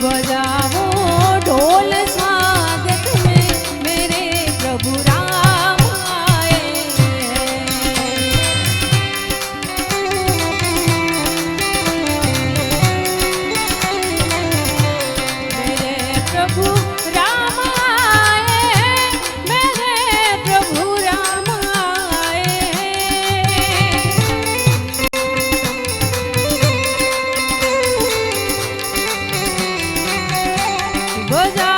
बजाओ ढोल स्वागत में मेरे प्रभु राम आए मेरे प्रभु राम आए मेरे प्रभु राम आए बजा